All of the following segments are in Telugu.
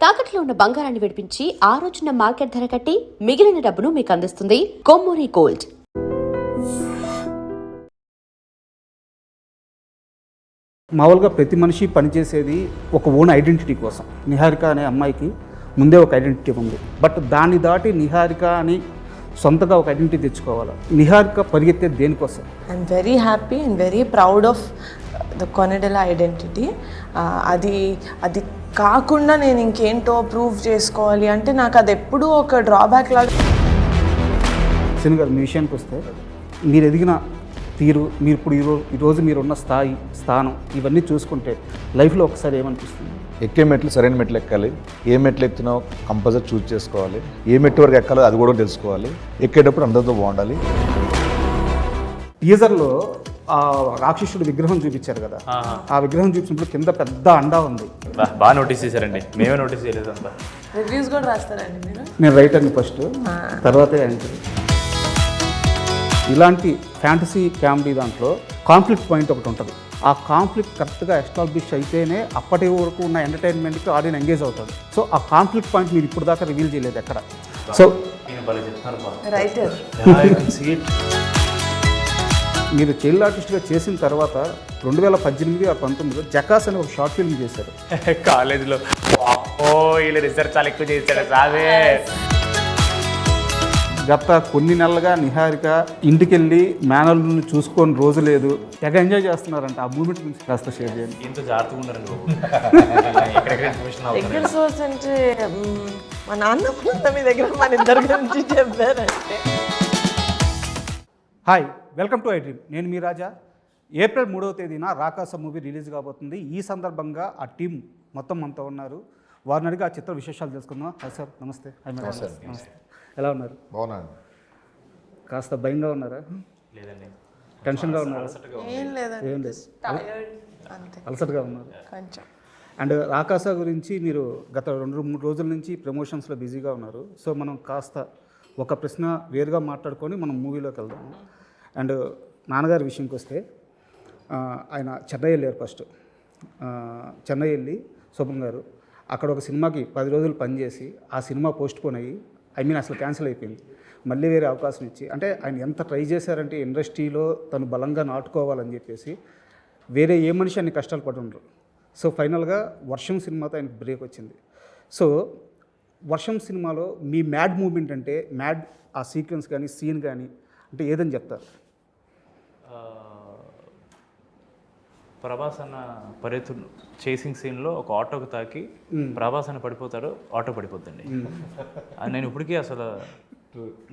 తాకట్లో ఉన్న బంగారాన్ని విడిపించి ఆ రోజున మార్కెట్ ధర కట్టి మిగిలిన డబ్బును మీకు అందిస్తుంది కొమ్మూరి గోల్డ్. మామూలుగా ప్రతి మనిషి పనిచేసేది ఒక ఓన్ ఐడెంటిటీ కోసం. నిహారిక అనే అమ్మాయికి ముందే ఒక ఐడెంటిటీ ఉంది, బట్ దాన్ని దాటి నిహారిక అని సొంతగా ఒక ఐడెంటిటీ తెచ్చుకోవాలి. నిహారిక పరిగెత్తేది దేనికోసం? I'm very happy and very proud of the Konidela identity. అది కాకుండా నేను ఇంకేంటో ప్రూవ్ చేసుకోవాలి అంటే నాకు అది ఎప్పుడూ ఒక డ్రాబ్యాక్ లాగా. సిని గారు, మీ విషయానికి వస్తే మీరు ఎదిగిన తీరు, మీరు ఇప్పుడు ఈరోజు మీరున్న స్థానం ఇవన్నీ చూసుకుంటే లైఫ్లో ఒకసారి ఏమనిపిస్తుంది? ఎక్కే మెట్లు సరైన మెట్లు ఎక్కాలి. ఏ మెట్లు ఎక్కుతున్నావు కంపల్సరీ చూస్ చేసుకోవాలి. ఏ మెట్టు వరకు ఎక్కాలో అది కూడా తెలుసుకోవాలి. ఎక్కేటప్పుడు అందరితో బాగుండాలి. టీజర్లో ఆ రాక్షసుడు విగ్రహం చూపించారు కదా, ఆ విగ్రహం చూపించినప్పుడు కింద పెద్ద అండా ఉంది. బాగా నోటీస్ చేశారండి, మేమే నోటీస్ చేయలేదు. అంతా రివ్యూస్ కూడా రాస్తారండి మీరు? నేను రైటర్ని ఫస్ట్, తర్వాతే యాంకర్. ఇలాంటి ఫ్యాంటసీ కామెడీ దాంట్లో కాన్ఫ్లిక్ట్ పాయింట్ ఒకటి ఉంటుంది. ఆ కాన్ఫ్లిక్ట్ కరెక్ట్గా ఎస్టాబ్లిష్ అయితేనే అప్పటి వరకు ఉన్న ఎంటర్టైన్మెంట్కి ఆడియన్స్ ఎంగేజ్ అవుతుంది. సో ఆ కాన్ఫ్లిక్ట్ పాయింట్ మీరు ఇప్పుడు దాకా రివీల్ చేయలేదు ఎక్కడ. సో రైటర్ మీరు చైల్డ్ ఆర్టిస్ట్గా చేసిన తర్వాత 2018 ఆ 19లో జకాస్ అని ఒక షార్ట్ ఫిల్మ్ చేశారు కాలేజీలో. వీళ్ళు రిసర్చ్ చాలా ఎక్కువ చేశాడు సావే. గత కొన్ని నెలలుగా నిహారిక ఇంటికెళ్ళి మేనల్ని చూసుకొని రోజు లేదు, తెగ ఎంజాయ్ చేస్తున్నారంట. ఆ మూమెంట్ గురించి కాస్త షేర్ చేయండి. ఇంత జాగ్రత్తగా ఉన్నారండి. దగ్గర సోర్స్ అంటే మా నాన్న మీ దగ్గర మన ఇద్దరి గురించి చెప్పారంటే. Hi, welcome to I dream. నేను మీ రాజా. ఏప్రిల్ 3వ తేదీన రాకాస మూవీ రిలీజ్ కాబోతుంది. ఈ సందర్భంగా ఆ టీం మొత్తం మనతో ఉన్నారు. వారిని అడిగి ఆ చిత్ర విశేషాలు తెలుసుకుందాం. హాయ్ సార్, నమస్తే. నమస్తే. ఎలా ఉన్నారు? బాగున్నాను. కాస్త భయంగా ఉన్నారా? లేదండి, టెన్షన్గా ఉన్నారా? ఏం లేదండి, ఏం లేదు, అంతే, అలసటగా ఉన్నారు కొంచెం. అండ్ రాకాస గురించి మీరు గత 2-3 రోజుల నుంచి ప్రమోషన్స్లో బిజీగా ఉన్నారు. సో మనం కాస్త ఒక ప్రశ్న వేరుగా మాట్లాడుకొని మనం మూవీలోకి వెళ్దాము. అండ్ నాన్నగారి విషయంకి వస్తే ఆయన చెన్నై వెళ్ళారు. ఫస్ట్ చెన్నై వెళ్ళి శుభం గారు అక్కడ ఒక సినిమాకి 10 రోజులు పనిచేసి ఆ సినిమా పోస్ట్పోన్ అయ్యి, అసలు క్యాన్సిల్ అయిపోయింది. మళ్ళీ వేరే అవకాశం ఇచ్చి, అంటే ఆయన ఎంత ట్రై చేశారంటే ఇండస్ట్రీలో తను బలంగా నాటుకోవాలని చెప్పేసి వేరే ఏ మనిషి అన్ని కష్టాలు పడి ఉండరు. సో ఫైనల్గా వర్షం సినిమాతో ఆయనకు బ్రేక్ వచ్చింది. సో వర్షం సినిమాలో మీ మ్యాడ్ మూమెంట్ అంటే మ్యాడ్ ఆ సీక్వెన్స్ కానీ సీన్ కానీ అంటే ఏదని చెప్తారు? ప్రభాస్ అన్న పరిగెత్తు చేసింగ్ సీన్లో ఒక ఆటోకి తాకి ప్రభాస్ అన్న పడిపోతాడు, ఆటో పడిపోతుంది. అది నేను ఇప్పటికీ అసలు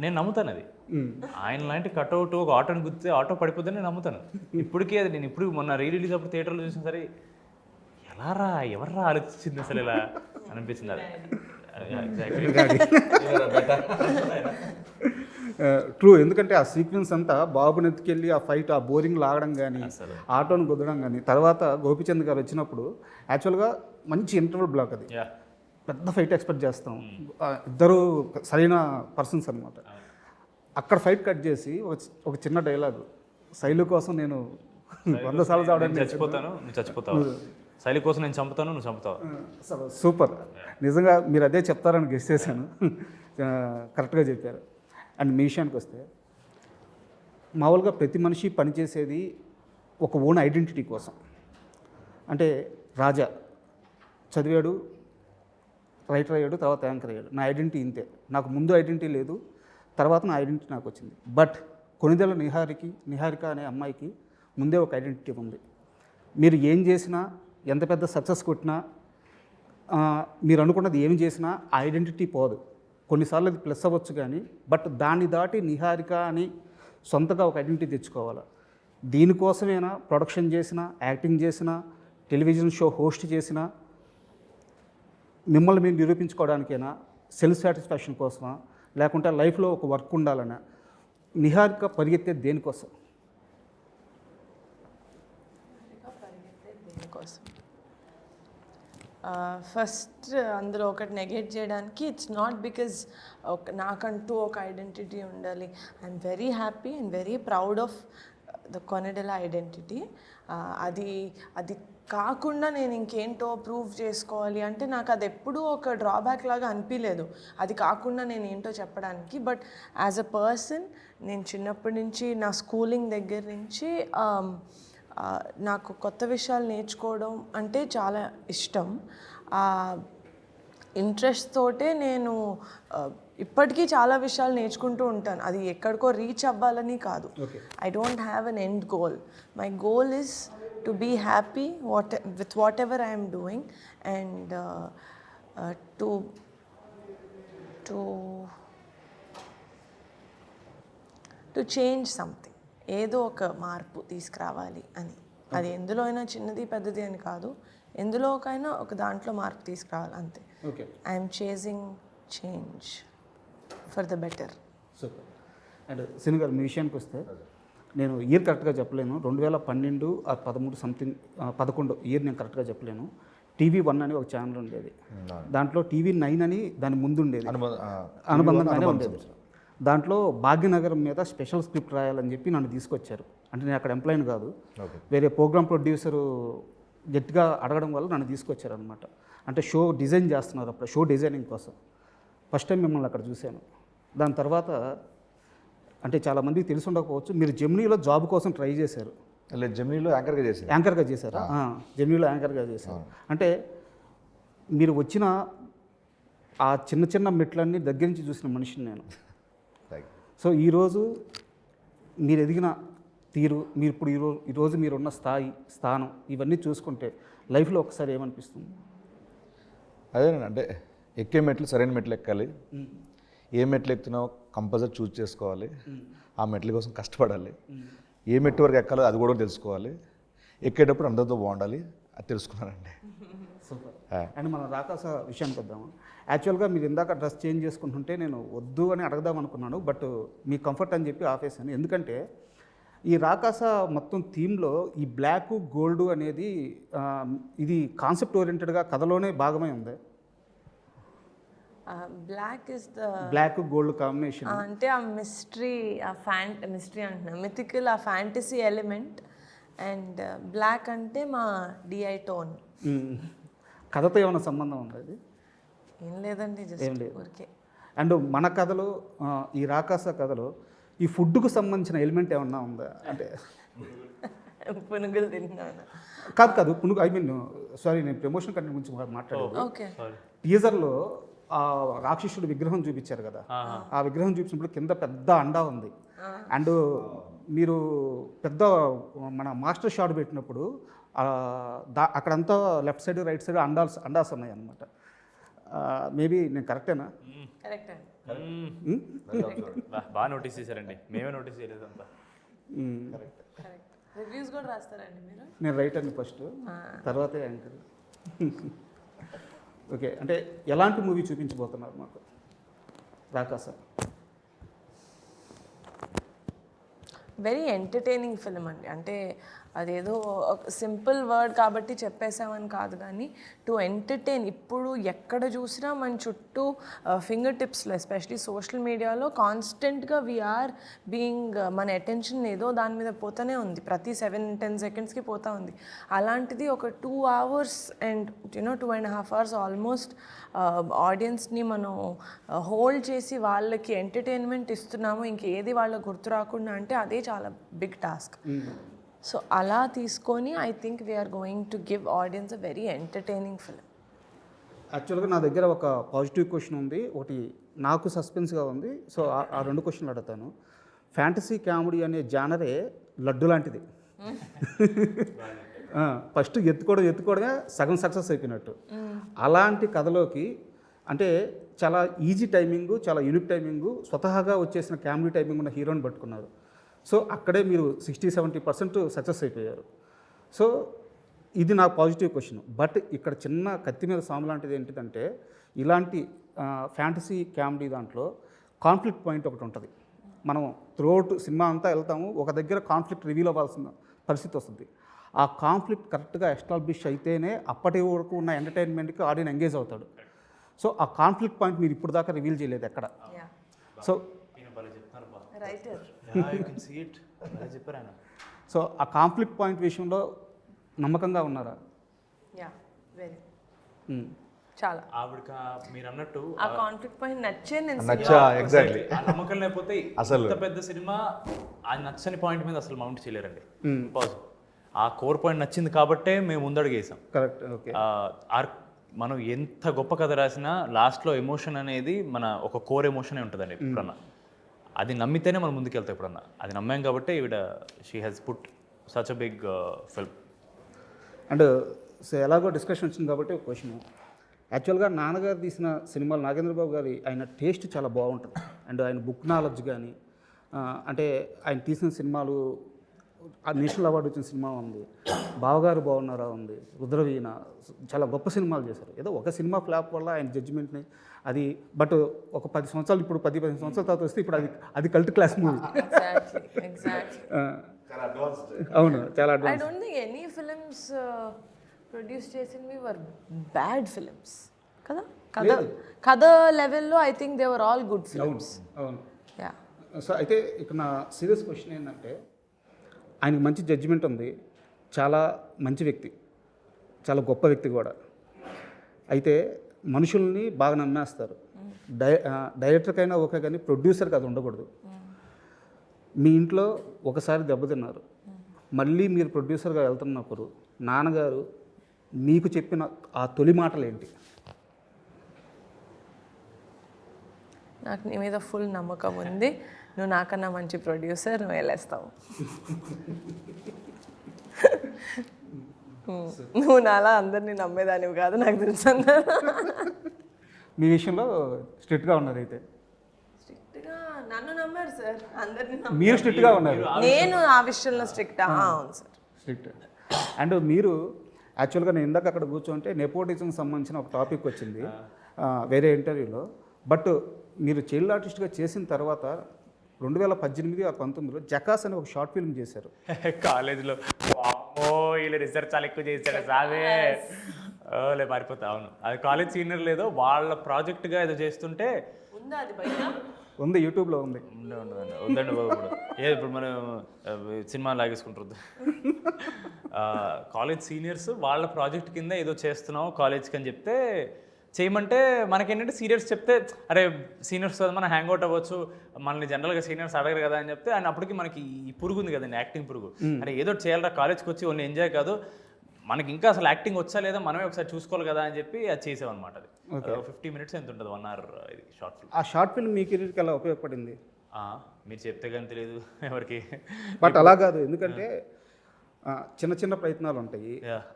నేను నమ్ముతాను. అది ఆయన లాంటి కట్అవుట్ ఒక ఆటోని గుర్తితే ఆటో పడిపోతుందని నేను నమ్ముతాను ఇప్పటికీ. అది నేను ఇప్పుడు మొన్న రిలీజ్ అప్పుడు థియేటర్లో చూసిన సరే ఎవర్రా ఆలోచించింది అసలు ఇలా అనిపించింది. అది ట్రూ. ఎందుకంటే ఆ సీక్వెన్స్ అంతా బాబుని ఎత్తుకెళ్ళి ఆ ఫైట్, ఆ బోరింగ్ లాగడం కానీ, ఆటోని కుదరడం కానీ, తర్వాత గోపిచంద్ గారు వచ్చినప్పుడు యాక్చువల్గా మంచి ఇంటర్వల్ బ్లాక్. అది పెద్ద ఫైట్ ఎక్స్పెక్ట్ చేస్తాం. ఇద్దరు సరైన పర్సన్స్ అనమాట. అక్కడ ఫైట్ కట్ చేసి ఒక చిన్న డైలాగు, శైలు కోసం నేను 100 సార్లు చావడానికి చచ్చిపోతాను, నువ్వు చచ్చిపోతావు, శైలి కోసం నేను చంపుతాను, నువ్వు చంపుతావు. సూపర్. నిజంగా మీరు అదే చెప్తారని గెస్ చేశాను. కరెక్ట్గా చెప్పారు. అండ్ మీ విషయానికి వస్తే మామూలుగా ప్రతి మనిషి పనిచేసేది ఒక ఓన్ ఐడెంటిటీ కోసం. అంటే రాజా చదివాడు, రైటర్ అయ్యాడు, తర్వాత యాంకర్ అయ్యాడు. నా ఐడెంటిటీ ఇంతే. నాకు ముందు ఐడెంటిటీ లేదు, తర్వాత నా ఐడెంటిటీ నాకు వచ్చింది. బట్ కొనిదెల నిహారిక అనే అమ్మాయికి ముందే ఒక ఐడెంటిటీ ఉంది. మీరు ఏం చేసినా, ఎంత పెద్ద సక్సెస్ కొట్టినా, మీరు అనుకున్నది ఏం చేసినా ఆ ఐడెంటిటీ పోదు. కొన్నిసార్లు అది ప్లస్ అవ్వచ్చు కానీ, బట్ దాన్ని దాటి నిహారిక అని సొంతగా ఒక ఐడెంటిటీ తెచ్చుకోవాలి. దీనికోసమైనా ప్రొడక్షన్ చేసినా, యాక్టింగ్ చేసినా, టెలివిజన్ షో హోస్ట్ చేసినా, మిమ్మల్ని మీరు నిరూపించుకోవడానికైనా, సెల్ఫ్ సాటిస్ఫాక్షన్ కోసమా, లేకుంటే లైఫ్లో ఒక వర్క్ ఉండాలన్నా, నిహారిక పరిగెత్తేది దేనికోసం? ఫస్ట్ అందులో ఒకటి నెగెట్ చేయడానికి, ఇట్స్ నాట్ బికాజ్ నాకంటూ ఒక ఐడెంటిటీ ఉండాలి. I'm very happy and very proud of the Konidela identity. అది కాకుండా నేను ఇంకేంటో ప్రూవ్ చేసుకోవాలి అంటే నాకు అది ఎప్పుడూ ఒక డ్రాబ్యాక్ లాగా అనిపించలేదు. అది కాకుండా నేను ఏంటో చెప్పడానికి. బట్ యాజ్ అ పర్సన్ నేను చిన్నప్పటి నుంచి నా స్కూలింగ్ దగ్గర నుంచి నాకు కొత్త విషయాలు నేర్చుకోవడం అంటే చాలా ఇష్టం. ఇంట్రెస్ట్ తోటే నేను ఇప్పటికీ చాలా విషయాలు నేర్చుకుంటూ ఉంటాను. అది ఎక్కడికో రీచ్ అవ్వాలని కాదు. I don't have an end goal. My goal is to be happy with whatever I am doing and to change something. ఏదో ఒక మార్పు తీసుకురావాలి అని. అది ఎందులో అయినా చిన్నది పెద్దది అని కాదు, ఎందులోకైనా ఒక దాంట్లో మార్పు తీసుకురావాలి అంతే. I'm chasing change for the better. Super. And Sini garu మీ విషయానికి వస్తే నేను ఇయర్ కరెక్ట్గా చెప్పలేను, 2012 ఆ 13 సంథింగ్ 11 ఇయర్ నేను కరెక్ట్గా చెప్పలేను. TV1 అని ఒక ఛానల్ ఉండేది, దాంట్లో TV9 అని దాని ముందు ఉండేది, అనుబంధంగానే ఉండేది. దాంట్లో భాగ్యనగరం మీద స్పెషల్ స్క్రిప్ట్ రాయాలని చెప్పి నన్ను తీసుకొచ్చారు. అంటే నేను అక్కడ ఎంప్లాయిని కాదు, వేరే ప్రోగ్రామ్ ప్రొడ్యూసరు గట్టిగా అడగడం వల్ల నన్ను తీసుకొచ్చారు అనమాట. అంటే షో డిజైన్ చేస్తున్నారు అప్పుడు, షో డిజైనింగ్ కోసం ఫస్ట్ టైం మిమ్మల్ని అక్కడ చూశాను. దాని తర్వాత అంటే చాలామందికి తెలిసి ఉండకపోవచ్చు, మీరు జెమినీలో జాబ్ కోసం ట్రై చేశారు. జెమినీలో యాంకర్గా చేశారా? జెమినీలో యాంకర్గా చేశారు. అంటే మీరు వచ్చిన ఆ చిన్న చిన్న మెట్లన్నీ దగ్గర నుంచి చూసిన మనిషిని నేను. సో ఈరోజు మీరు ఎదిగిన తీరు, మీరు ఇప్పుడు ఈరోజు మీరున్న స్థానం ఇవన్నీ చూసుకుంటే లైఫ్లో ఒకసారి ఏమనిపిస్తుంది? అదేనండి, అంటే ఎక్కే మెట్లు సరైన మెట్లు ఎక్కాలి. ఏ మెట్లు ఎక్కుతున్నావో కంపల్సరీ చూస్ చేసుకోవాలి. ఆ మెట్ల కోసం కష్టపడాలి. ఏ మెట్టు వరకు ఎక్కాలో అది కూడా తెలుసుకోవాలి. ఎక్కేటప్పుడు అందరితో బాగుండాలి, అది తెలుసుకున్నానండి. సూపర్. అండ్ మనం రాకాస విషయానికి వద్దాము. యాక్చువల్గా మీరు ఇందాక డ్రెస్ చేంజ్ చేసుకుంటుంటే నేను వద్దు అని అడగదాం అనుకున్నాను, బట్ మీ కంఫర్ట్ అని చెప్పి ఆపేసాను. ఎందుకంటే ఈ రాకాస మొత్తం థీమ్లో ఈ బ్లాక్ గోల్డ్ అనేది ఇది కాన్సెప్ట్ ఓరియంటెడ్గా కథలోనే భాగమై ఉంది. Black is the black gold combination అంటే ఆ మిస్టరీ, మిస్టరీ అంటున్నా, మిథికల్, ఆ ఫ్యాంటసీ ఎలిమెంట్. అండ్ బ్లాక్ అంటే మా డిఐ టోన్. కథతో ఏమైనా సంబంధం ఉంది? అది ఏం లేదండి, జస్ట్ ఊరికే. అండ్ మన కథలో, ఈ రాకాస కథలో ఈ ఫుడ్కు సంబంధించిన ఎలిమెంట్ ఏమన్నా ఉందా? అంటే పునుగులు తిన్నాను కాదు పునుగు, ఐ మీన్ సారీ, నేను ప్రమోషన్ కంటెంట్ గురించి మాట్లాడాను. ఓకే. టీజర్లో ఆ రాక్షసుడు విగ్రహం చూపించారు కదా, ఆ విగ్రహం చూపించినప్పుడు కింద పెద్ద అండా ఉంది. అండ్ మీరు పెద్ద మన మాస్టర్ షాట్ పెట్టినప్పుడు అక్కడంతా లెఫ్ట్ సైడ్ రైట్ సైడ్ అండాస్ ఉన్నాయి అన్నమాట. మేబీ నేను కరెక్టేనా? కరెక్ట్. బాగా నోటీస్ చేశారండి, మేమే నోటీస్ చేయలేదు అంతా. రివ్యూస్ కూడా రాస్తారండి మీరు? నేను రైటర్ని ఫస్ట్, తర్వాతే యాంకర్. ఓకే, అంటే ఎలాంటి మూవీ చూపించబోతున్నారు మాకు రాకాస? వెరీ ఎంటర్టైనింగ్ ఫిల్మ్ అండి. అంటే అదేదో సింపుల్ వర్డ్ కాబట్టి చెప్పేసామని కాదు, కానీ టు ఎంటర్టైన్. ఇప్పుడు ఎక్కడ చూసినా మన చుట్టూ ఫింగర్ టిప్స్లో, ఎస్పెషలీ సోషల్ మీడియాలో కాన్స్టెంట్గా వీఆర్ బీయింగ్, మన అటెన్షన్ ఏదో దాని మీద పోతూనే ఉంది, ప్రతి 7-10 సెకండ్స్కి పోతూ ఉంది. అలాంటిది ఒక 2 hours అండ్ 2.5 hours ఆల్మోస్ట్ ఆడియన్స్ని మనం హోల్డ్ చేసి వాళ్ళకి ఎంటర్టైన్మెంట్ ఇస్తున్నాము, ఇంకేది వాళ్ళకి గుర్తు రాకుండా అంటే అదే చాలా బిగ్ టాస్క్. సో అలా తీసుకొని I think we are going to give audience a very entertaining film. యాక్చువల్గా నా దగ్గర ఒక పాజిటివ్ క్వశ్చన్ ఉంది, ఒకటి నాకు సస్పెన్స్గా ఉంది. సో ఆ 2 క్వశ్చన్లు అడుగుతాను. ఫ్యాంటసీ కామెడీ అనే జానరే లడ్డు లాంటిది. ఫస్ట్ ఎత్తుకోవడమే సగం సక్సెస్ అయిపోయినట్టు. అలాంటి కథలోకి అంటే చాలా ఈజీ టైమింగు, చాలా యూనిక్ టైమింగు, స్వతహాగా వచ్చేసిన కామెడీ టైమింగ్ ఉన్న హీరోని పట్టుకున్నారు. సో అక్కడే మీరు 60-70% సక్సెస్ అయిపోయారు. సో ఇది నాకు పాజిటివ్ క్వశ్చన్. బట్ ఇక్కడ చిన్న కత్తి మీద సాము లాంటిది ఏంటిదంటే, ఇలాంటి ఫ్యాంటసీ కామెడీ దాంట్లో కాన్ఫ్లిక్ట్ పాయింట్ ఒకటి ఉంటుంది. మనం త్రూఅవుట్ సినిమా అంతా వెళ్తాము, ఒక దగ్గర కాన్ఫ్లిక్ట్ రివీల్ అవ్వాల్సిన పరిస్థితి వస్తుంది. ఆ కాన్ఫ్లిక్ట్ కరెక్ట్గా ఎస్టాబ్లిష్ అయితేనే అప్పటి వరకు ఉన్న ఎంటర్టైన్మెంట్కి ఆడియన్ ఎంగేజ్ అవుతాడు. సో ఆ కాన్ఫ్లిక్ట్ పాయింట్ మీరు ఇప్పుడు దాకా రివీల్ చేయలేదు ఎక్కడ. సో చెప్పారు. సో ఆ కాన్ఫ్లిక్ట్ పాయింట్ విషయంలో నమ్మకంగా ఉన్నారా? యా వెరీ మ్మ్. చాలా ఆవిడకి మీరు అన్నట్టు ఆ కాన్ఫ్లిక్ట్ పాయింట్ నచ్చే నేను నచ్చా ఎగ్జాక్ట్లీ ఆ నమ్మకం లేకపోతే అసలు. ఇంత పెద్ద సినిమా ఆ నచ్చని పాయింట్ మీద అసలు మౌంట్ చేయలేరండి. Impossible. ఆ కోర్ పాయింట్ నచ్చింది కాబట్టే మేము ముందడుగేసాం. కరెక్ట్. ఓకే. మనం ఎంత గొప్ప కథ రాసినా లాస్ట్లో ఎమోషన్ అనేది మన ఒక కోర్ ఎమోషనే ఉంటుందండి ఎప్పుడన్నా. అది నమ్మితేనే మనం ముందుకెళ్తాం ఎప్పుడన్నా. అది నమ్మాం కాబట్టి ఈవిడ she has put such a big film. And so ఎలాగో డిస్కషన్ వచ్చింది కాబట్టి ఒక క్వశ్చన్. యాక్చువల్గా నాన్నగారు తీసిన సినిమాలు నాగేంద్రబాబు గారి ఆయన టేస్ట్ చాలా బాగుంటుంది. అండ్ ఆయన బుక్ నాలెడ్జ్ కానీ అంటే ఆయన తీసిన సినిమాలు నేషనల్ అవార్డు వచ్చిన సినిమా ఉంది, బావగారు బాగున్నారా ఉంది, రుద్రవీణ, చాలా గొప్ప సినిమాలు చేశారు. ఏదో ఒక సినిమా ఫ్లాప్ వల్ల ఆయన జడ్జిమెంట్ని అది బట్ ఒక 10 సంవత్సరాలు ఇప్పుడు 10-15 సంవత్సరాల తర్వాత వస్తే ఇప్పుడు అది కల్ట్ క్లాస్ మూవీ. ఎగ్జాక్ట్లీ అవును, చాలా I advance. Don't think any films produce చేసినవి వర్ బ్యాడ్ ఫిలిమ్స్ కదా. కథ లెవెల్లో I think they were all good films. అవును. యా సో అయితే ఇక్కడ నా సీరియస్ క్వశ్చన్ ఏంటంటే, ఆయనకి మంచి జడ్జిమెంట్ ఉంది, చాలా మంచి వ్యక్తి, చాలా గొప్ప వ్యక్తి కూడా. అయితే మనుషుల్ని బాగా నమ్మేస్తారు. డైరెక్టర్కైనా ఓకే, కానీ ప్రొడ్యూసర్కి అది ఉండకూడదు. మీ ఇంట్లో ఒకసారి దెబ్బతిన్నారు, మళ్ళీ మీరు ప్రొడ్యూసర్గా వెళ్తున్నప్పుడు నాన్నగారు మీకు చెప్పిన ఆ తొలి మాటలు ఏంటి? నాకు నీ మీద ఫుల్ నమ్మకం ఉంది, నువ్వు నాకన్నా మంచి ప్రొడ్యూసర్, నువ్వు వెళ్ళేస్తావు. నువ్వు నాలా అందరినీ నమ్మేదానివి కాదు, నాకు తెలుసు. మీ విషయంలో స్ట్రిక్ట్గా ఉన్నారు. అయితే స్ట్రిక్ట్గా నన్ను నమ్మారు సార్, అందరినీ మీరు స్ట్రిక్ట్గా ఉన్నారు. నేను ఆ విషయంలో స్ట్రిక్ట్. అవును సార్, స్ట్రిక్ట్. అండ్ మీరు యాక్చువల్గా నేను ఇందాక అక్కడ కూర్చోంటే నెపోటిజంకి సంబంధించిన ఒక టాపిక్ వచ్చింది వేరే ఇంటర్వ్యూలో. బట్ మీరు చైల్డ్ ఆర్టిస్ట్గా చేసిన తర్వాత 2018-19లో జకాస్ అనే ఒక షార్ట్ ఫిల్మ్ చేశారు కాలేజీలో. వీళ్ళు రీసెర్చ్ చాలా ఎక్కువ చేశాడు సావే లే మారిపోతా. అవును, అది కాలేజ్ సీనియర్ లేదో వాళ్ళ ప్రాజెక్ట్గా ఏదో చేస్తుంటే ఉందా అది బయట? ఉంది, యూట్యూబ్లో ఉంది. వద్దండి బాబు, ఇప్పుడు ఇప్పుడు మనం సినిమా లాగేసుకుంటుంది. కాలేజ్ సీనియర్స్ వాళ్ళ ప్రాజెక్ట్ కింద ఏదో చేస్తున్నాం కాలేజ్కి అని చెప్తే చేయమంటే మనకేంటంటే సీనియర్స్ చెప్తే అరే సీనియర్స్ మనం హ్యాంగ్ అవుట్ అవ్వచ్చు, మనల్ని జనరల్గా సీనియర్స్ అడగరు కదా అని చెప్తే, అండ్ అప్పటికి మనకి ఈ పురుగు ఉంది కదండి, యాక్టింగ్ పురుగు. అరే ఏదో చేయాలరా కాలేజ్కి వచ్చి ఓన్లీ ఎంజాయ్ కాదు, మనకి ఇంకా అసలు యాక్టింగ్ వచ్చా లేదా మనమే ఒకసారి చూసుకోవాలి కదా అని చెప్పి అది చేసామన్నమాట. అది 50 minutes ఎంత ఉంటుంది, 1 hour ఇది షార్ట్ ఫిల్మ్. ఆ షార్ట్ ఫిల్మ్ మీ కెరీర్కి ఎలా ఉపయోగపడింది? మీరు చెప్తే కానీ తెలియదు ఎవరికి. బట్ అలా కాదు, ఎందుకంటే చిన్న చిన్న ప్రయత్నాలు ఉంటాయి.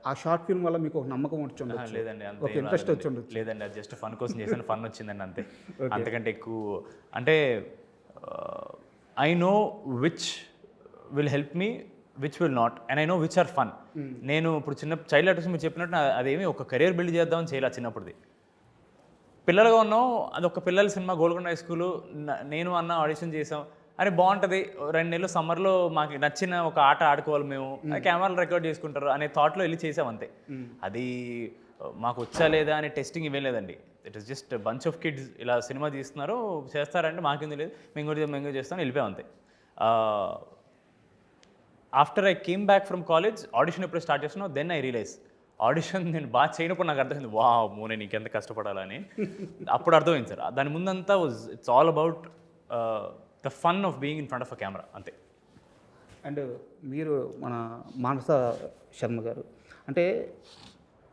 ఆ షార్ట్ ఫిల్మ్ వల్ల మీకు ఒక నమ్మకం వచ్చి ఉండొచ్చు. లేదండి, ఒక ఇంట్రెస్ట్ వచ్చి ఉండొచ్చు. లేదండి, అది జస్ట్ ఫన్ కోసం చేసిన ఫన్ వచ్చిందండి అంతే. అంతకంటే ఎక్కువ అంటే I know which will help me, which will not, and I know which are fun. నేను ఇప్పుడు చిన్న చైల్డ్ ఆర్టిస్ట్ మీరు చెప్పినట్టు అదేమి ఒక కెరియర్ బిల్డ్ చేద్దామని చేయాలి. చిన్నప్పుడుది పిల్లలుగా ఉన్నాం, అదొక పిల్లల సినిమా గోల్కొండ హై స్కూలు, నేను అన్న ఆడిషన్ చేసాం, అరే బాగుంటుంది 2 నెలలు సమ్మర్లో మాకు నచ్చిన ఒక ఆట ఆడుకోవాలి మేము, కెమెరాలు రికార్డ్ చేసుకుంటారు అనే థాట్లో వెళ్ళి చేసాం అంతే. అది మాకు వచ్చా లేదా అనే టెస్టింగ్ ఇవ్వం లేదండి. It is just bunch of kids ఇలా సినిమా తీస్తున్నారు, చేస్తారంటే మాకేంది లేదు, మేము కూడా చేస్తాం, వెళ్ళిపోయాం అంతే. After I came back from college audition ఎప్పుడు స్టార్ట్ చేస్తున్నావు, దెన్ ఐ రియలైజ్ ఆడిషన్ నేను బాగా చేయనప్పుడు నాకు అర్థమైంది, వావ్ నేను ఇంకెంత కష్టపడాలని. అప్పుడు అర్థమైంది సార్. దాని ముందంతా it's all about the fun of being in front of a camera అంతే. అండ్ మీరు మన మానస శర్మ గారు అంటే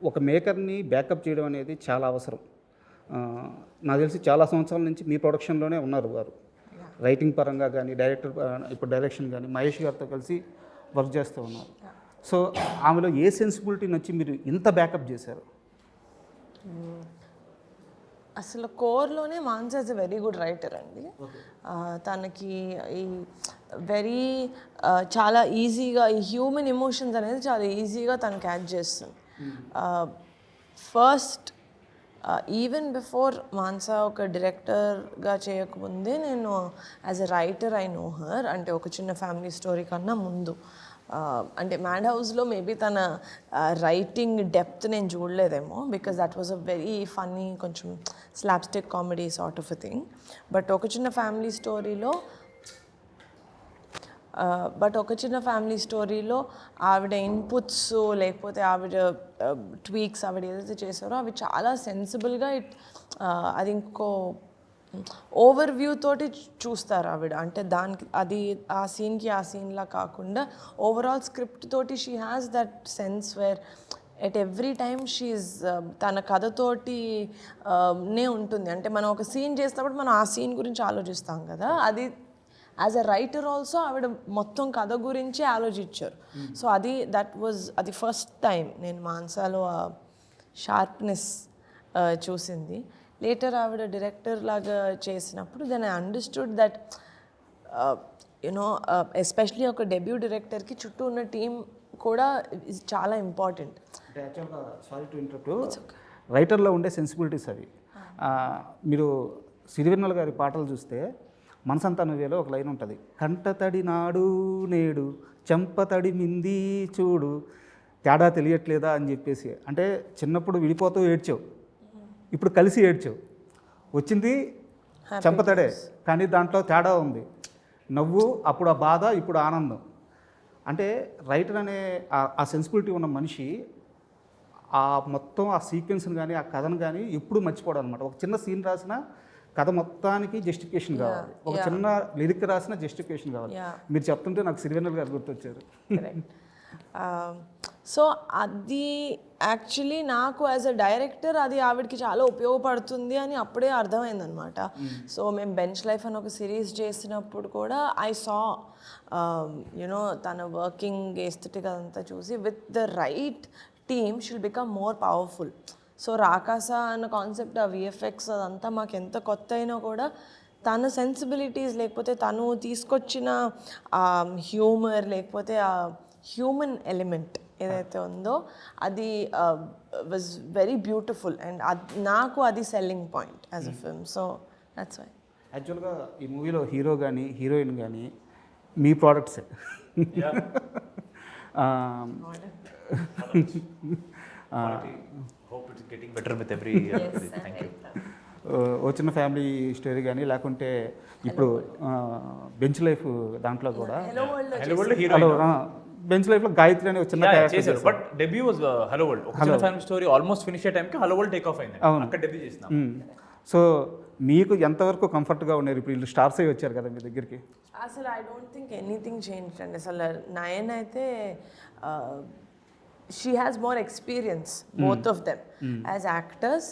ఒక మేకర్ని బ్యాకప్ చేయడం అనేది చాలా అవసరం. నాకు తెలిసి చాలా సంవత్సరాల నుంచి మీ ప్రొడక్షన్లోనే ఉన్నారు వారు, రైటింగ్ పరంగా కానీ డైరెక్టర్, ఇప్పుడు డైరెక్షన్ కానీ మహేష్ గారితో కలిసి వర్క్ చేస్తూ ఉన్నారు. సో ఆమెలో ఏ సెన్సిబిలిటీ నచ్చి మీరు ఇంత బ్యాకప్ చేశారు? అసలు కోర్లోనే Mansa is a very good writer అండి. తనకి ఈ వెరీ చాలా ఈజీగా ఈ హ్యూమన్ ఎమోషన్స్ అనేది చాలా ఈజీగా తను క్యాచ్ చేస్తుంది. ఫస్ట్ ఈవెన్ బిఫోర్ మాన్సా ఒక డైరెక్టర్గా చేయకముందే నేను as a writer I know her. అంటే ఒక చిన్న ఫ్యామిలీ స్టోరీ కన్నా ముందు, అంటే మ్యాడ్ హౌస్లో మేబీ తన రైటింగ్ డెప్త్ నేను చూడలేదేమో, because that was a very funny కొంచెం slapstick comedy sort of a thing. But ఒక చిన్న ఫ్యామిలీ స్టోరీలో బట్ ఒక చిన్న ఫ్యామిలీ స్టోరీలో ఆవిడ ఇన్పుట్స్ లేకపోతే ఆవిడ ట్వీక్స్ ఆవిడ ఏదైతే చేశారో అవి చాలా సెన్సిబుల్గా అది ఇంకో ఓవర్ వ్యూ తోటి చూస్తారు ఆవిడ, అంటే దానికి అది ఆ సీన్కి ఆ సీన్లా కాకుండా ఓవరాల్ స్క్రిప్ట్ తోటి she has that sense where at every time she తన కథతోటి నే ఉంటుంది. అంటే మనం ఒక సీన్ చేసినప్పుడు మనం ఆ సీన్ గురించి ఆలోచిస్తాం కదా, అది యాజ్ ఎ రైటర్ ఆల్సో ఆవిడ మొత్తం కథ గురించి ఆలోచించారు. సో అది ఫస్ట్ టైం నేను మాన్సాలో ఆ షార్ప్నెస్ చూసింది. లేటర్ ఆవిడ డైరెక్టర్ లాగా చేసినప్పుడు then I understood that you know especially ఒక డెబ్యూ డైరెక్టర్కి చుట్టూ ఉన్న టీం కూడా చాలా ఇంపార్టెంట్. అంటే యాక్చువల్గా సారీ టు ఇంటరప్ట్, రైటర్లో ఉండే సెన్సిబిలిటీస్ అవి. మీరు సిరివెన్నెల గారి పాటలు చూస్తే మనసంతా నువ్వేలో ఒక లైన్ ఉంటుంది, కంటతడి నాడు నేడు చెంపతడి మింది చూడు తేడా తెలియట్లేదా అని చెప్పేసి. అంటే చిన్నప్పుడు విడిపోతూ ఏడ్చావు, ఇప్పుడు కలిసి ఏడ్చావు, వచ్చింది చెంపతడే కానీ దాంట్లో తేడా ఉంది, నవ్వు అప్పుడు ఆ బాధ ఇప్పుడు ఆనందం. అంటే రైటర్ అనే ఆ సెన్సిబిలిటీ ఉన్న మనిషి ఆ మొత్తం ఆ సీక్వెన్స్ని కానీ ఆ కథను కానీ ఎప్పుడు మర్చిపోవడం అనమాట. ఒక చిన్న సీన్ రాసిన కథ మొత్తానికి జస్టిఫికేషన్ కావాలి, ఒక చిన్న లిరిక్ రాసిన జస్టిఫికేషన్ కావాలి. మీరు చెప్తుంటే నాకు సిరివెన్నెల గారు గుర్తొచ్చారు. సో అది యాక్చువల్లీ నాకు యాజ్ అ డైరెక్టర్ అది ఆవిడకి చాలా ఉపయోగపడుతుంది అని అప్పుడే అర్థమైందనమాట. సో మేము బెంచ్ లైఫ్ అని ఒక సిరీస్ చేసినప్పుడు కూడా ఐ సా యునో తన వర్కింగ్ ఎస్థెటిక్ అదంతా చూసి with the right team she'll become more powerful. So Rakasa అన్న కాన్సెప్ట్ ఆ విఎఫ్ఎక్స్ అదంతా మాకు ఎంత కొత్త అయినా కూడా తన సెన్సిబిలిటీస్ లేకపోతే తను తీసుకొచ్చిన హ్యూమర్ లేకపోతే ఆ హ్యూమన్ ఎలిమెంట్ ఏదైతే ఉందో అది వాజ్ వెరీ బ్యూటిఫుల్ అండ్ నాకు అది selling point as a film. So that's why యాక్చువల్గా ఈ మూవీలో హీరో కానీ హీరోయిన్ కానీ మీ ప్రోడక్ట్సే. వచ్చిన ఫ్యామిలీ స్టోరీ కానీ లేకుంటే ఇప్పుడు బెంచ్ లైఫ్ దాంట్లో కూడా బెంచ్ లైఫ్లో గాయత్రి అనే చిన్న చేశారు. But debut was hello world. ఒక చిన్న ఫ్యామిలీ స్టోరీ ఆల్మోస్ట్ ఫినిష్ అయ్యే టైంకి హలో వరల్డ్ టేక్ ఆఫ్ అయింది, అక్కడ డెబ్యూ చేసినాం. సో మీకు ఎంతవరకు కంఫర్ట్గా ఉన్నారు ఇప్పుడు వీళ్ళు స్టార్స్ అయ్యి వచ్చారు కదా మీ దగ్గరికి? అసలు I don't think anything change అండి. అసలు నయన్ అయితే she has more experience, both of them, as actors.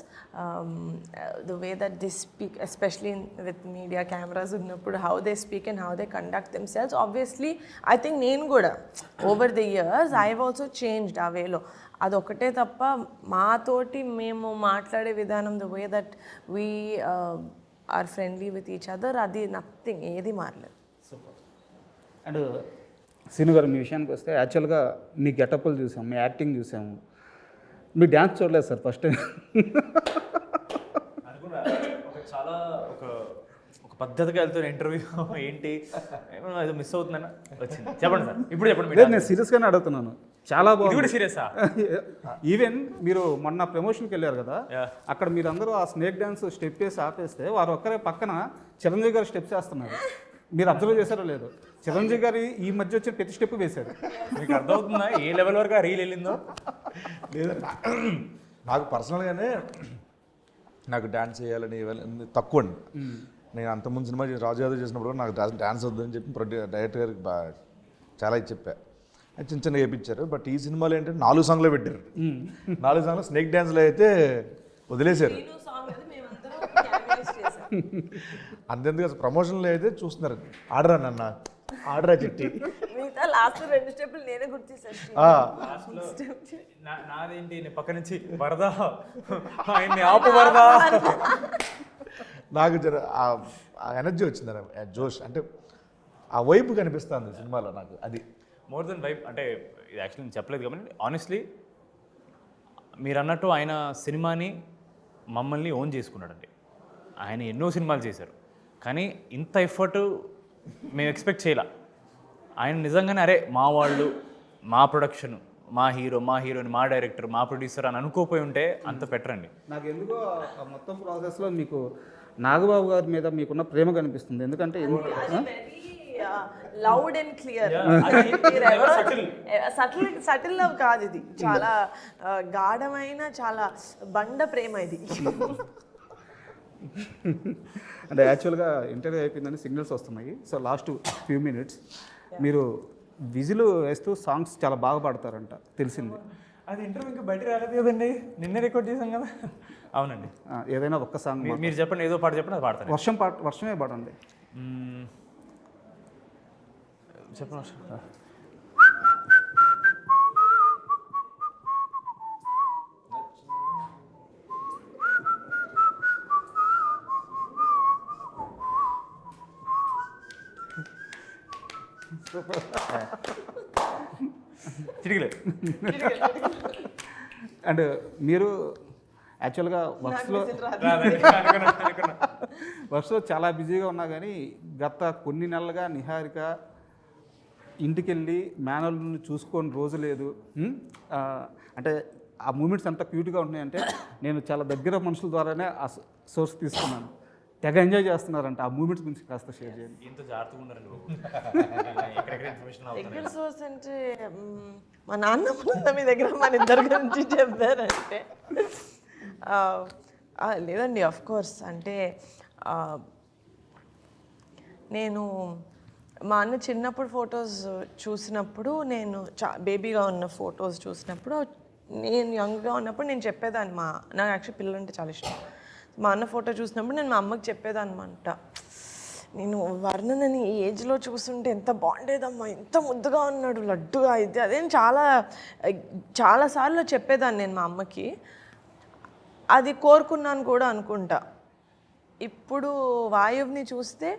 The way that they speak, especially with media cameras unnappudu, how they speak and how they conduct themselves. Obviously, I think nenu kuda over the years I have also changed aa way lo. అదొకటే తప్ప మా తోటి మేము మాట్లాడే విధానం, the way that we are friendly with each other, అది నథింగ్, ఏది మారలేదు. సూపర్. అండ్ సీను గారు, మీ విషయానికి వస్తే యాక్చువల్గా మీ గెటప్లు చూసాము, మీ యాక్టింగ్ చూసాము, మీ డ్యాన్స్ చూడలేదు సార్ ఫస్ట్ టైం. చాలా ఒక పద్ధతిగా వెళ్తున్న ఇంటర్వ్యూ ఏంటి ఏదో మిస్ అవుతుందని వచ్చింది. చెప్పండి సార్, ఇప్పుడు చెప్పండి. లేదు, నేను సీరియస్గానే అడుగుతున్నాను. చాలా బాగుంది. సీరియసా? ఈవెన్ మీరు మొన్న ప్రమోషన్కి వెళ్ళారు కదా, అక్కడ మీరందరూ ఆ స్నేక్ డ్యాన్స్ స్టెప్ వేసి ఆపేస్తే వారు ఒక్కరే పక్కన చిరంజీవి గారు స్టెప్స్ వేస్తున్నారు. మీరు అబ్జర్వ్ చేశారో లేదు, చిరంజీవి గారు ఈ మధ్య వచ్చిన ప్రతి స్టెప్ వేశారు. మీకు అర్థమవుతుందా ఏ లెవెల్ వరకు ఆ రీల్ వెళ్ళిందో? లేదండి, నాకు పర్సనల్గానే నాకు డ్యాన్స్ చేయాలని తక్కువ అండి. నేను అంతకుముందు సినిమా రాజు యాదవ్ చేసినప్పుడు నాకు డ్యాన్స్ వద్దని చెప్పి డైరెక్టర్ గారికి చాలా చెప్పా, చిన్న చిన్నగా వేయించారు. బట్ ఈ సినిమాలో ఏంటంటే 4 సాంగ్లో పెట్టారు. 4 సాంగ్లో స్నేక్ డ్యాన్స్లో అయితే వదిలేశారు. అంతెందుకు అసలు ప్రమోషన్లో అయితే చూస్తున్నారు, ఆడరా నన్న ఆడరా చిట్టి, మిగతా లాస్ట్ 2 స్టెప్పులు నేనే గుర్తిస్తాను. నాదేంటి పక్క నుంచి వరదా ఆయన్ని ఆపు వరదా, నాకు ఆ ఎనర్జీ వచ్చింది, జోష్ అంటే ఆ వైపు కనిపిస్తుంది సినిమాలో నాకు. అది మోర్ దెన్ వైబ్. అంటే ఇది యాక్చువల్లీ నేను చెప్పలేదు కాబట్టి ఆనెస్ట్లీ మీరు అన్నట్టు ఆయన సినిమాని మమ్మల్ని ఓన్ చేసుకున్నాడండి. ఆయన ఎన్నో సినిమాలు చేశారు కానీ ఇంత ఎఫర్ట్ మేము ఎక్స్పెక్ట్ చేయాల. ఆయన నిజంగానే అరే మా వాళ్ళు, మా ప్రొడక్షన్, మా హీరో, మా హీరోయిన్, మా డైరెక్టర్, మా ప్రొడ్యూసర్ అని అనుకోపోయి ఉంటే అంత పెట్టరండి. నాకు ఎందుకో ఆ మొత్తం ప్రాసెస్లో మీకు నాగబాబు గారి మీద మీకున్న ప్రేమ కనిపిస్తుంది. ఎందుకంటే loud and clear. Subtle love కాదు ఇది, చాలా గాఢమైన, చాలా బండ ప్రేమ ఇది. అంటే యాక్చువల్గా ఇంటర్వ్యూ అయిపోయిందని సిగ్నల్స్ వస్తున్నాయి. సో లాస్ట్ ఫ్యూ మినిట్స్ మీరు విజిల్ వేస్తూ సాంగ్స్ చాలా బాగా పాడతారంట, తెలిసింది. అది ఇంటర్వ్యూ ఇంకా బయట రాలేదు కదండి, నిన్నే రికార్డ్ చేసాం కదా. అవునండి. ఏదైనా ఒక్క సాంగ్ మీరు చెప్పండి, ఏదో పాట చెప్పండి, అది పాడతాను. వర్షమే పాడండి. చెప్పండి. చిటికలే. అండ్ మీరు యాక్చువల్గా వర్క్స్లో చాలా బిజీగా ఉన్నా కానీ గత కొన్ని నెలలుగా నిహారిక ఇంటికెళ్ళి మేనల్ని చూసుకొని రోజు లేదు. అంటే ఆ మూమెంట్స్ అంత క్యూట్గా ఉంటున్నాయంటే నేను చాలా దగ్గర మనుషుల ద్వారానే ఆ సోర్స్ తీసుకున్నాను. తెగ ఎంజాయ్ చేస్తున్నారంట. ఆ మూమెంట్స్ గురించి కాస్త షేర్ చేయండి. ఇంత జాగ్రత్తగా ఉన్నారండి. దగ్గర సోర్స్ అంటే మా నాన్న మీ దగ్గర మన ఇద్దరి గురించి చెప్పారంటే లేదండి, ఆఫ్ కోర్స్. అంటే నేను మా అన్న చిన్నప్పుడు ఫొటోస్ చూసినప్పుడు, నేను బేబీగా ఉన్న ఫొటోస్ చూసినప్పుడు, నేను యంగ్గా ఉన్నప్పుడు నేను చెప్పేదాన్ని. నాకు యాక్చువల్లీ పిల్లలు అంటే చాలా ఇష్టం. మా అన్న ఫోటో చూసినప్పుడు నేను మా అమ్మకి చెప్పేదన్నమాట, నేను వర్ణనని ఈ ఏజ్లో చూస్తుంటే ఎంత బాగుండేదమ్మా, ఎంత ముద్దుగా ఉన్నాడు, లడ్డుగా అయితే. అదే చాలాసార్లు చెప్పేదాన్ని నేను మా అమ్మకి. అది కోరుకున్నాను కూడా అనుకుంటా. ఇప్పుడు వాయువ్ని చూస్తే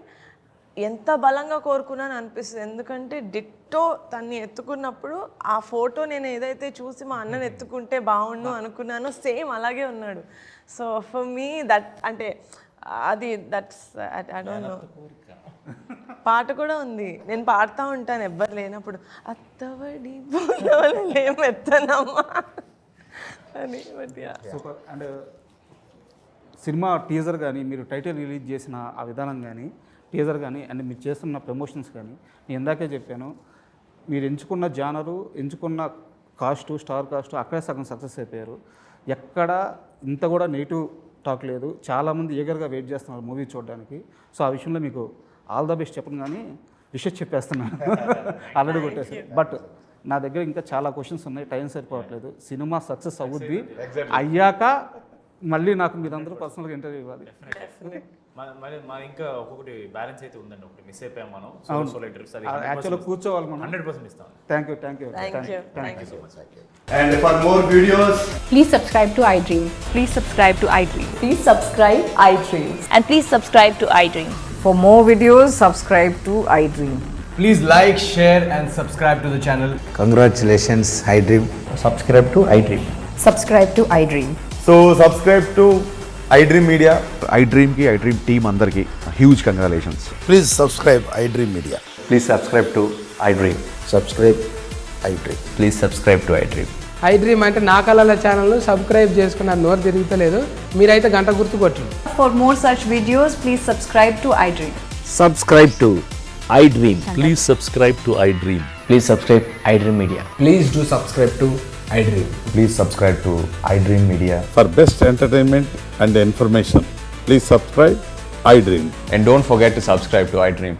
ఎంత బలంగా కోరుకున్నాను అనిపిస్తుంది. ఎందుకంటే డిట్టో తన్ని ఎత్తుకున్నప్పుడు ఆ ఫోటో నేను ఏదైతే చూసి మా అన్నని ఎత్తుకుంటే బాగుండు అనుకున్నానో సేమ్ అలాగే ఉన్నాడు. సో ఫర్ మీ దట్, అంటే అది దట్స్ ఐ డోంట్ నో. పాట కూడా ఉంది, నేను పాడుతూ ఉంటాను ఎవ్వరు లేనప్పుడు, అత్తవడి ఎత్తనమ్మా అని. సూపర్. అండ్ సినిమా టీజర్ కానీ, మీరు టైటిల్ రిలీజ్ చేసిన ఆ విధానం కానీ, టీజర్ కానీ, అండ్ మీరు చేస్తున్న ప్రమోషన్స్ కానీ, నేను ఇందాకే చెప్పాను, మీరు ఎంచుకున్న జానరు, ఎంచుకున్న కాస్టు, స్టార్ కాస్టు, అక్కడే సగం సక్సెస్ అయిపోయారు. ఎక్కడ ఇంత కూడా నెగిటివ్ టాక్ లేదు. చాలామంది ఈగర్గా వెయిట్ చేస్తున్నారు మూవీ చూడడానికి. సో ఆ విషయంలో మీకు ఆల్ ద బెస్ట్ చెప్పను కానీ విషయం చెప్పేస్తున్నాను. ఆల్రెడీ కొట్టేసాను. బట్ నా దగ్గర ఇంకా చాలా క్వశ్చన్స్ ఉన్నాయి, టైం సరిపోవట్లేదు. సినిమా సక్సెస్ అవుద్ది, అయ్యాక మళ్ళీ నాకు మీరందరూ పర్సనల్గా ఇంటర్వ్యూ ఇవ్వాలి. మా ఇంకా ఒక్కొక్కటి బ్యాలెన్స్ అయితే ఉందండి, ఒకటి మిస్ అయిపోయాం మనం. యాక్చువల్గా కూర్చోవాలి మనం. 100% ఇస్తాం. Thank you so much. And for more videos, Please subscribe to iDream. Please subscribe to iDream. Please subscribe iDream. And please subscribe to iDream. For more videos, subscribe to iDream. please like, share and subscribe to the channel. Congratulations, iDream. Subscribe to iDream. Subscribe to iDream. So subscribe to iDream Media. iDream team అందరికి huge congratulations. Please subscribe iDream Media. Please subscribe to iDream. Subscribe iDream. Please subscribe to iDream. iDream అంటే నా కళల ఛానల్ను సబ్స్క్రైబ్ చేసుకున్న నోరు తిరుగుతలేదు, మీరైతే గంట గుర్తు కొట్టండి. For more such videos, please subscribe to iDream. Subscribe to iDream. Please subscribe to iDream. Please subscribe iDream Media. Please do subscribe to iDream. Please subscribe to iDream Media. For best entertainment and information, please subscribe iDream. And don't forget to subscribe to iDream.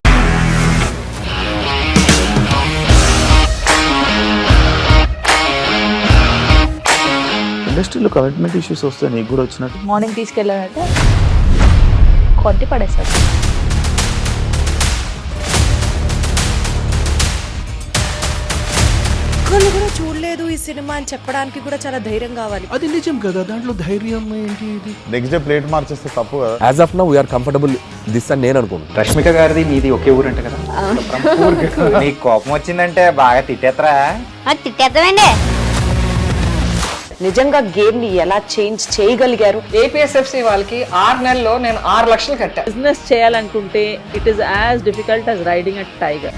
ఇండస్ట్రీలో కమిట్మెంట్ ఇష్యూస్ వస్తే నీకు కూడా వచ్చినట్టు. మార్నింగ్ తీసుకెళ్ళాలంటే కొట్టి పడేస్తారు. ఒక్కళ్ళు కూడా చూడలేదు ఈ సినిమా అని చెప్పడానికి కూడా చాలా ధైర్యం కావాలి. అది నిజం కదా, దాంట్లో ధైర్యం ఏంటి? ఇది నెక్స్ట్ డే ప్లేట్ మార్చేస్తే తప్పు కదా. As of now, we are comfortable this అని నేను అనుకుంటున్నాను. రష్మిక గారిది మీది ఒకే ఊరంట కదా. నీకు కోపం వచ్చిందంటే బాగా తిట్టేత్తరా? తిట్టేద్దామండి. నిజంగా గేమ్ ని ఎలా చేంజ్ చేయగలిగారు? ఏపీఎస్ఎఫ్సి వాళ్ళకి 6 నెలల్లో నేను 6 లక్షలు కట్టా. బిజినెస్ చేయాలనుకుంటే it is as difficult as riding a tiger.